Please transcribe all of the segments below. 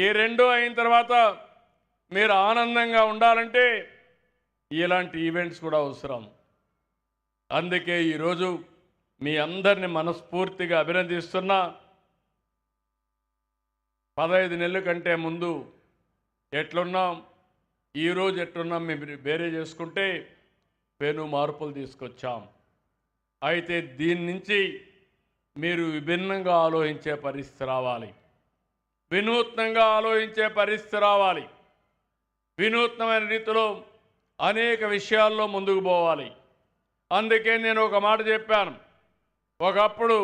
ఈ రెండు అయిన తర్వాత మీరు ఆనందంగా ఉండాలంటే ఇలాంటి ఈవెంట్స్ కూడా అవసరం. అందుకే ఈరోజు మీ అందరిని మనస్ఫూర్తిగా అభినందిస్తున్నా. 15 నెలల కంటే ముందు ఎట్లున్నాం, ఈరోజు ఎట్లున్నాం మేము వేరే చేసుకుంటే పెను మార్పులు తీసుకొచ్చాం. అయితే దీని నుంచి మీరు విభిన్నంగా ఆలోచించే పరిస్థితి రావాలి, వినూత్నంగా ఆలోచించే పరిస్థితి రావాలి, వినూత్నమైన రీతిలో అనేక విషయాల్లో ముందుకు పోవాలి. అందుకే నేను ఒక మాట చెప్పాను. ఒకప్పుడు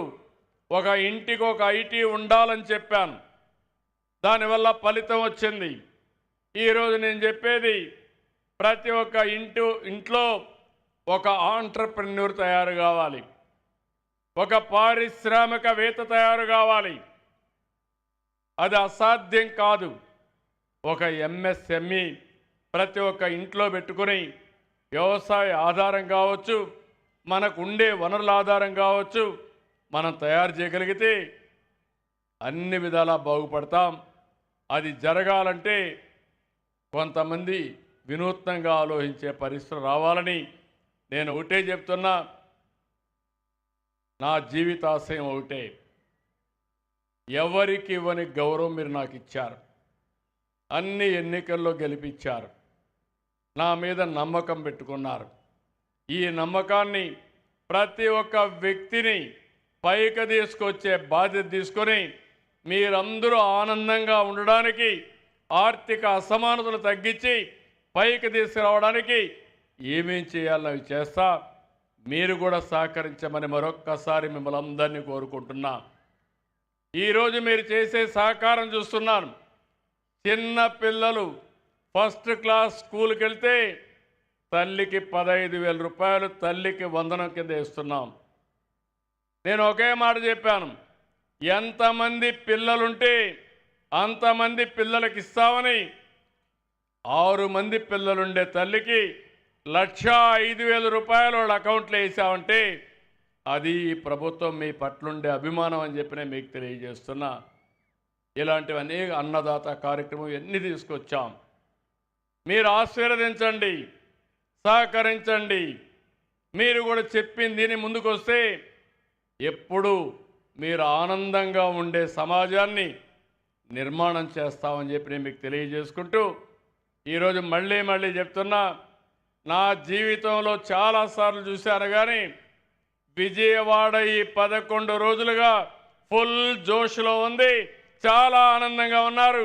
ఒక ఇంటికి ఒక ఐటీ ఉండాలని చెప్పాను. దానివల్ల ఫలితం వచ్చింది. ఈరోజు నేను చెప్పేది ప్రతి ఒక్క ఇంట్లో ఒక ఆంట్రప్రెన్యూర్ తయారు కావాలి, ఒక పారిశ్రామికవేత్త తయారు కావాలి. అది అసాధ్యం కాదు. ఒక ఎంఎస్ఎంఈ ప్రతి ఒక్క ఇంట్లో పెట్టుకుని వ్యవసాయ ఆధారం కావచ్చు, మనకు ఉండే వనరుల ఆధారం కావచ్చు, మనం తయారు చేయగలిగితే అన్ని విధాలా బాగుపడతాం. అది జరగాలంటే కొంతమంది వినూత్నంగా ఆలోచించే పరిస్థితులు రావాలని నేను ఒకటే చెప్తున్నా. నా జీవితాశయం ఒకటే, ఎవరికి ఇవ్వని గౌరవం మీరు నాకు ఇచ్చారు. అన్ని ఎన్నికల్లో గెలిపించారు. నా మీద నమ్మకం పెట్టుకున్నారు. ఈ నమ్మకాన్ని ప్రతి ఒక్క వ్యక్తిని పైకి తీసుకొచ్చే బాధ్యత తీసుకొని మీరందరూ ఆనందంగా ఉండడానికి, ఆర్థిక అసమానతలు తగ్గించి పైకి తీసుకురావడానికి ఏమేం చేయాలో అవి చేస్తా. మీరు కూడా సహకరించమని మరొక్కసారి మిమ్మల్ని అందరినీ కోరుకుంటున్నా. ఈరోజు మీరు చేసే సహకారం చూస్తున్నాను. చిన్న పిల్లలు ఫస్ట్ క్లాస్ స్కూల్కి వెళ్తే తల్లికి 15,000 రూపాయలు తల్లికి వందనం కింద ఇస్తున్నాం. నేను ఒకే మాట చెప్పాను, ఎంతమంది పిల్లలుంటే అంతమంది పిల్లలకి ఇస్తామని. 6 మంది పిల్లలుండే తల్లికి 1,05,000 రూపాయలు వాళ్ళ అకౌంట్లో వేసామంటే అది ఈ ప్రభుత్వం మీ పట్లుండే అభిమానం అని చెప్పి మీకు తెలియజేస్తున్నా. ఇలాంటివి అనేక అన్నదాత కార్యక్రమం ఎన్ని తీసుకొచ్చాం. మీరు ఆశీర్వదించండి, సహకరించండి. మీరు కూడా చెప్పింది ముందుకు వస్తే ఎప్పుడు మీరు ఆనందంగా ఉండే సమాజాన్ని నిర్మాణం చేస్తామని చెప్పి నేను మీకు తెలియజేసుకుంటూ ఈరోజు మళ్ళీ చెప్తున్నా, నా జీవితంలో చాలాసార్లు చూశాను కానీ విజయవాడ ఈ 11 రోజులుగా ఫుల్ జోష్లో ఉంది. చాలా ఆనందంగా ఉన్నారు.